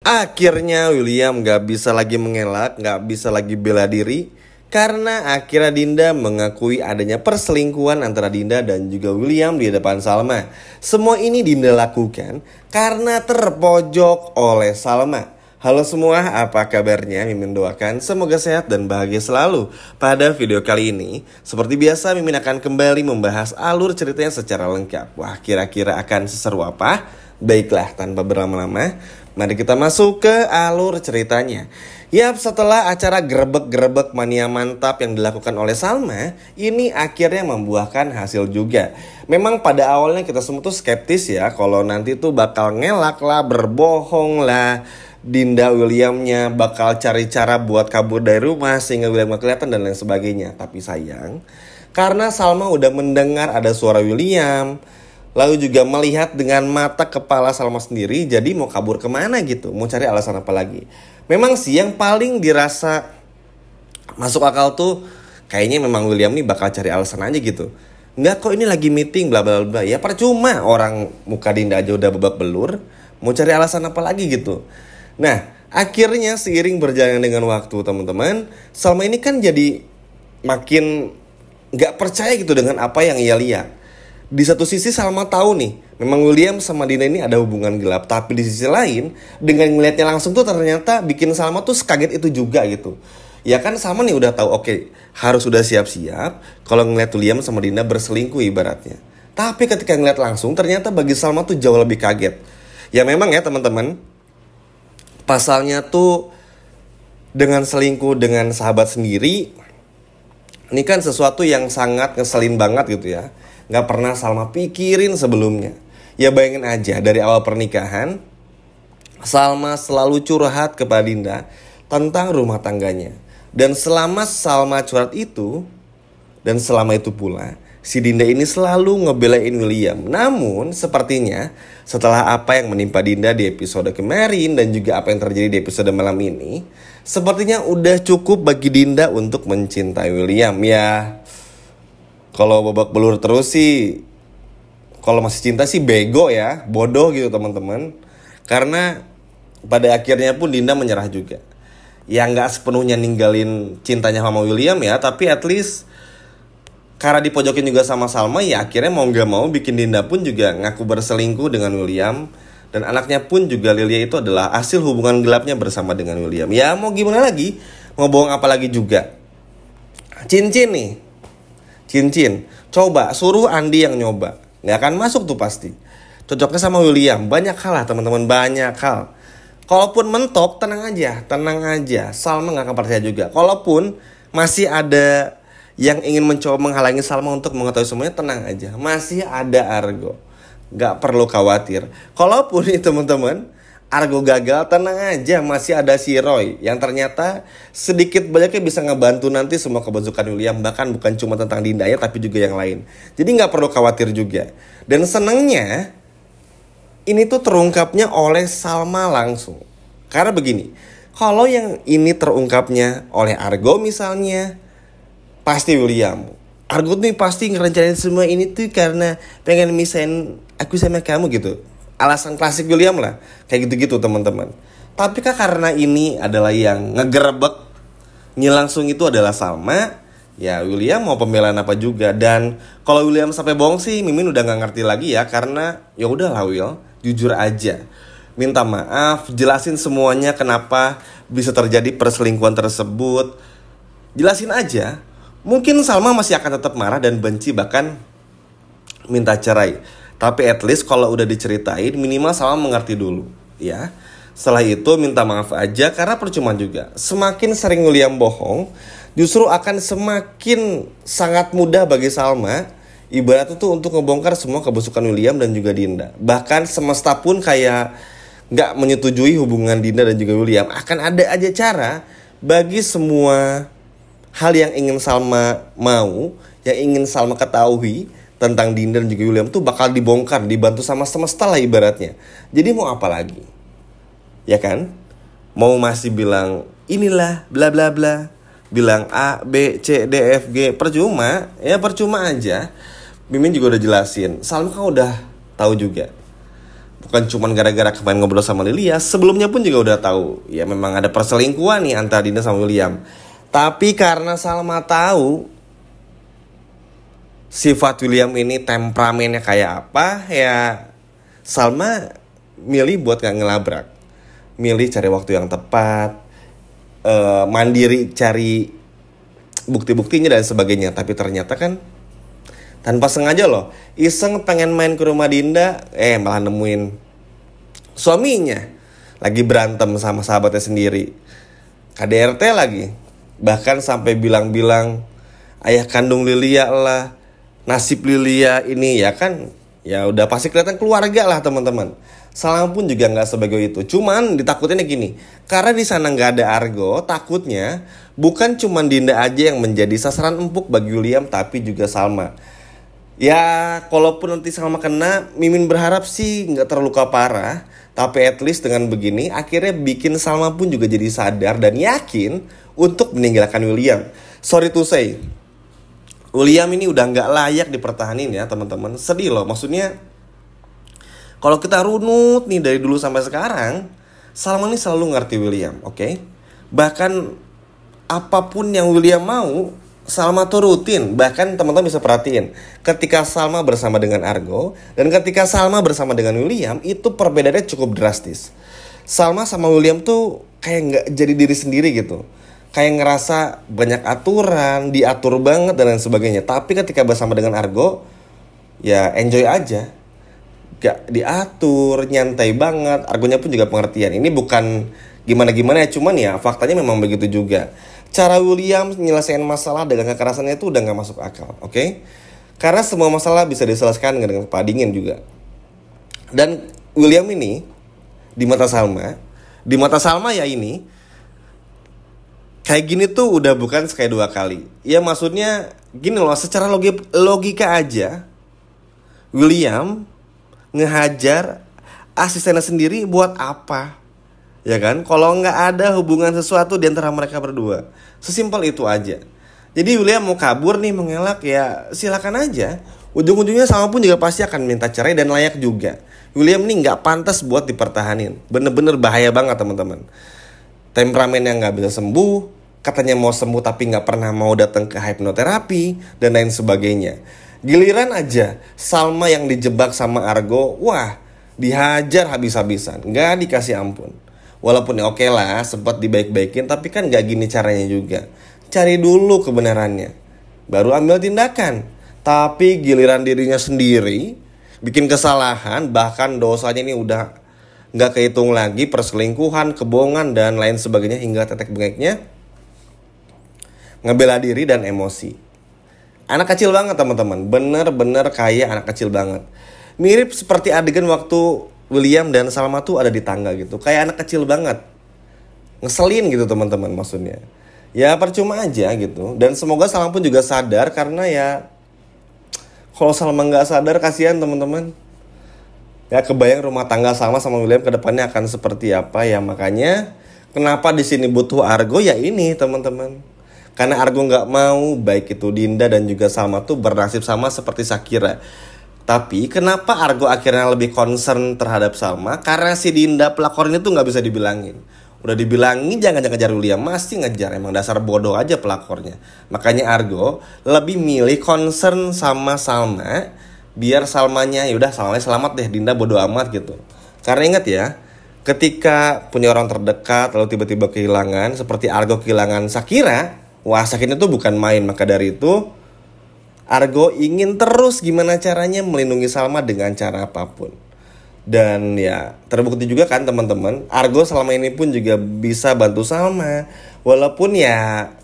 Akhirnya William gak bisa lagi mengelak, gak bisa lagi bela diri. Karena akhirnya Dinda mengakui adanya perselingkuhan antara Dinda dan juga William di depan Salma. Semua ini Dinda lakukan karena terpojok oleh Salma. Halo semua, apa kabarnya? Mimin doakan semoga sehat dan bahagia selalu. Pada video kali ini, seperti biasa Mimin akan kembali membahas alur ceritanya secara lengkap. Wah, kira-kira akan seseru apa? Baiklah, tanpa berlama-lama, mari kita masuk ke alur ceritanya. Yap, setelah acara gerebek-gerebek mania mantap yang dilakukan oleh Salma, ini akhirnya membuahkan hasil juga. Memang pada awalnya kita semua tuh skeptis ya, kalau nanti tuh bakal ngelak lah, berbohong lah. Dinda Williamnya bakal cari cara buat kabur dari rumah sehingga William gak kelihatan dan lain sebagainya. Tapi sayang, karena Salma udah mendengar ada suara William, lalu juga melihat dengan mata kepala Salma sendiri, jadi mau kabur kemana gitu, mau cari alasan apa lagi. Memang sih yang paling dirasa masuk akal tuh kayaknya memang William nih bakal cari alasan aja gitu. Enggak kok, ini lagi meeting bla bla bla. Ya percuma, orang muka Dinda aja udah babak belur, mau cari alasan apa lagi gitu. Nah, akhirnya seiring berjalan dengan waktu teman-teman, Salma ini kan jadi makin gak percaya gitu dengan apa yang ia lihat. Di satu sisi Salma tahu nih, memang William sama Dinda ini ada hubungan gelap. Tapi di sisi lain, dengan ngeliatnya langsung tuh ternyata bikin Salma tuh sekaget itu juga gitu. Ya kan Salma nih udah tahu, oke, harus sudah siap-siap kalau ngeliat William sama Dinda berselingkuh ibaratnya. Tapi ketika ngeliat langsung, ternyata bagi Salma tuh jauh lebih kaget. Ya memang ya teman-teman, pasalnya tuh dengan selingkuh dengan sahabat sendiri, ini kan sesuatu yang sangat ngeselin banget gitu ya. Gak pernah Salma pikirin sebelumnya. Ya bayangin aja, dari awal pernikahan Salma selalu curhat kepada Dinda tentang rumah tangganya. Dan selama Salma curhat itu, dan selama itu pula si Dinda ini selalu ngebelain William. Namun sepertinya setelah apa yang menimpa Dinda di episode kemarin dan juga apa yang terjadi di episode malam ini, sepertinya udah cukup bagi Dinda untuk mencintai William. Ya kalau babak belur terus sih, kalau masih cinta sih bego ya, bodoh gitu teman-teman. Karena pada akhirnya pun Dinda menyerah juga. Ya gak sepenuhnya ninggalin cintanya sama William ya, tapi at least karena dipojokin juga sama Salma, ya akhirnya mau gak mau bikin Dinda pun juga ngaku berselingkuh dengan William. Dan anaknya pun juga Lilia itu adalah hasil hubungan gelapnya bersama dengan William. Ya mau gimana lagi, mau bohong apa lagi juga. Cincin nih, cincin, coba suruh Andi yang nyoba, gak akan masuk tuh pasti. Cocoknya sama William, banyak hal lah teman-teman, banyak hal. Kalaupun mentok, tenang aja, Salma gak akan percaya juga. Kalaupun masih ada yang ingin mencoba menghalangi Salma untuk mengetahui semuanya, tenang aja, masih ada Argo, gak perlu khawatir. Kalaupun nih teman-teman Argo gagal, tenang aja, masih ada si Roy yang ternyata sedikit banyaknya bisa ngebantu nanti semua kebusukan William. Bahkan bukan cuma tentang Dinda ya, tapi juga yang lain. Jadi gak perlu khawatir juga. Dan senengnya ini tuh terungkapnya oleh Salma langsung. Karena begini, kalau yang ini terungkapnya oleh Argo misalnya, pasti William. Argo nih pasti ngerencanain semua ini tuh karena pengen misahin aku sama kamu gitu. Alasan klasik William lah, kayak gitu-gitu teman-teman. Tapi kak karena ini adalah yang ngegerebek langsung itu adalah Salma, ya William mau pembelaan apa juga. Dan kalau William sampai bohong sih Mimin udah gak ngerti lagi ya. Karena ya udahlah Will, jujur aja, minta maaf, jelasin semuanya kenapa bisa terjadi perselingkuhan tersebut. Jelasin aja. Mungkin Salma masih akan tetap marah dan benci, bahkan minta cerai. Tapi at least kalau udah diceritain, minimal Salma mengerti dulu ya. Setelah itu minta maaf aja, karena percuma juga. Semakin sering William bohong, justru akan semakin sangat mudah bagi Salma ibaratnya tuh untuk ngebongkar semua kebusukan William dan juga Dinda. Bahkan semesta pun kayak gak menyetujui hubungan Dinda dan juga William. Akan ada aja cara bagi semua hal yang ingin Salma mau, yang ingin Salma ketahui tentang Dinda dan juga William tuh bakal dibongkar, dibantu sama semesta lah ibaratnya. Jadi mau apa lagi? Ya kan? Mau masih bilang inilah bla bla bla, bilang A, B, C, D, F, G, percuma. Ya percuma aja. Mimin juga udah jelasin, Salma kan udah tahu juga Bukan cuman gara-gara kemarin ngobrol sama Lilia, sebelumnya pun juga udah tahu ya memang ada perselingkuhan nih antara Dinda sama William. Tapi karena Salma tahu sifat William ini temperamennya kayak apa, ya Salma milih buat gak ngelabrak. Milih cari waktu yang tepat, mandiri cari bukti-buktinya dan sebagainya. Tapi ternyata kan tanpa sengaja loh, iseng pengen main ke rumah Dinda, malah nemuin suaminya lagi berantem sama sahabatnya sendiri, KDRT lagi. Bahkan sampai bilang-bilang ayah kandung Lilia lah, nasib Lilia ini ya kan, ya udah pasti kelihatan keluarga lah teman-teman. Salma pun juga nggak sebagai itu, cuman ditakutinnya gini, karena di sana nggak ada Argo, takutnya bukan cuman Dinda aja yang menjadi sasaran empuk bagi William, tapi juga Salma. Ya, kalaupun nanti Salma kena, Mimin berharap sih nggak terluka parah. Tapi at least dengan begini, akhirnya bikin Salma pun juga jadi sadar dan yakin untuk meninggalkan William. Sorry to say, William ini udah nggak layak dipertahanin ya teman-teman. Sedih loh, maksudnya kalau kita runut nih dari dulu sampai sekarang, Salma ini selalu ngerti William, oke? Bahkan apapun yang William mau, Salma tuh rutin. Bahkan teman-teman bisa perhatiin, ketika Salma bersama dengan Argo dan ketika Salma bersama dengan William, itu perbedaannya cukup drastis. Salma sama William tuh kayak gak jadi diri sendiri gitu, kayak ngerasa banyak aturan, diatur banget dan lain sebagainya. Tapi ketika bersama dengan Argo, ya enjoy aja, gak diatur, nyantai banget. Argonya pun juga pengertian. Ini bukan gimana-gimana ya, cuman ya faktanya memang begitu juga. Cara William nyelesain masalah dengan kekerasannya itu udah gak masuk akal, oke? Karena semua masalah bisa diselesaikan dengan kepala dingin juga. Dan William ini di mata Salma ya ini kayak gini tuh udah bukan sekali dua kali. Ya maksudnya gini loh, secara logika aja, William ngehajar asistennya sendiri buat apa? Ya kan, kalau nggak ada hubungan sesuatu di antara mereka berdua, sesimpel itu aja. Jadi William mau kabur nih, mengelak, ya silakan aja. Ujung-ujungnya Salma pun juga pasti akan minta cerai dan layak juga. William ini nggak pantas buat dipertahanin, bener-bener bahaya banget teman-teman. Temperamen yang nggak bisa sembuh, katanya mau sembuh tapi nggak pernah mau datang ke hipnoterapi dan lain sebagainya. Giliran aja Salma yang dijebak sama Argo, wah dihajar habis-habisan, nggak dikasih ampun. Walaupun ya oke lah, sempat dibaik-baikin, tapi kan gak gini caranya juga. Cari dulu kebenarannya, baru ambil tindakan. Tapi giliran dirinya sendiri bikin kesalahan, bahkan dosanya ini udah gak kehitung lagi, perselingkuhan, kebohongan, dan lain sebagainya, hingga tetek bengeknya ngebela diri dan emosi. Anak kecil banget teman-teman, bener-bener kayak anak kecil banget. Mirip seperti adegan waktu William dan Salma tuh ada di tangga gitu, kayak anak kecil banget, ngeselin gitu teman-teman maksudnya. Ya percuma aja gitu. Dan semoga Salma pun juga sadar, karena ya kalau Salma nggak sadar kasihan teman-teman. Ya kebayang rumah tangga Salma sama William kedepannya akan seperti apa ya. Makanya kenapa di sini butuh Argo ya ini teman-teman. Karena Argo nggak mau baik itu Dinda dan juga Salma tuh bernasib sama seperti Shakira. Tapi kenapa Argo akhirnya lebih concern terhadap Salma? Karena si Dinda pelakor ini tuh gak bisa dibilangin. Udah dibilangin jangan ngejar William, masih ngejar. Emang dasar bodoh aja pelakornya. Makanya Argo lebih milih concern sama Salma, biar Salmanya yaudah Salmanya selamat deh, Dinda bodoh amat gitu. Karena ingat ya, ketika punya orang terdekat lalu tiba-tiba kehilangan, seperti Argo kehilangan Shakira, wah sakitnya tuh bukan main. Maka dari itu Argo ingin terus gimana caranya melindungi Salma dengan cara apapun. Dan ya terbukti juga kan teman-teman, Argo selama ini pun juga bisa bantu Salma. Walaupun ya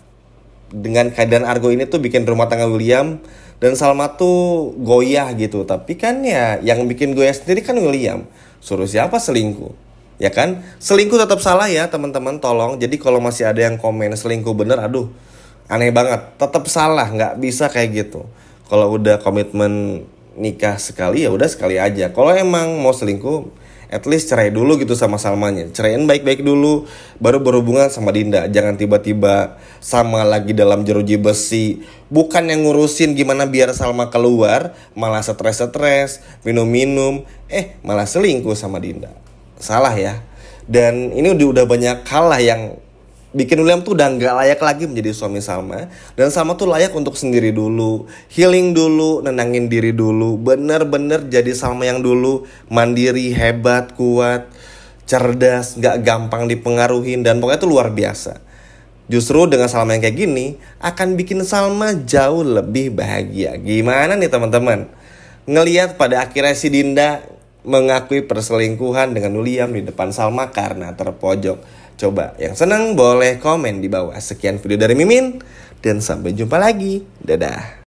dengan keadaan Argo ini tuh bikin rumah tangga William dan Salma tuh goyah gitu. Tapi kan ya yang bikin goyah sendiri kan William. Suruh siapa selingkuh? Ya kan? Selingkuh tetap salah ya teman-teman, tolong. Jadi kalau masih ada yang komen selingkuh bener, aduh aneh banget, tetap salah, nggak bisa kayak gitu. Kalau udah komitmen nikah sekali ya udah sekali aja. Kalau emang mau selingkuh, at least cerai dulu gitu sama Salmanya. Ceraiin baik-baik dulu, baru berhubungan sama Dinda. Jangan tiba-tiba Salma lagi dalam jeruji besi, bukan yang ngurusin gimana biar Salma keluar, malah stres-stres, minum-minum, malah selingkuh sama Dinda. Salah ya. Dan ini udah banyak hal lah yang bikin William tuh udah gak layak lagi menjadi suami Salma. Dan Salma tuh layak untuk sendiri dulu, healing dulu, nenangin diri dulu, bener-bener jadi Salma yang dulu, mandiri, hebat, kuat, cerdas, gak gampang dipengaruhin, dan pokoknya tuh luar biasa. Justru dengan Salma yang kayak gini akan bikin Salma jauh lebih bahagia. Gimana nih teman-teman? Ngelihat pada akhirnya si Dinda mengakui perselingkuhan dengan William di depan Salma karena terpojok. Coba yang senang boleh komen di bawah. Sekian video dari Mimin dan sampai jumpa lagi. Dadah.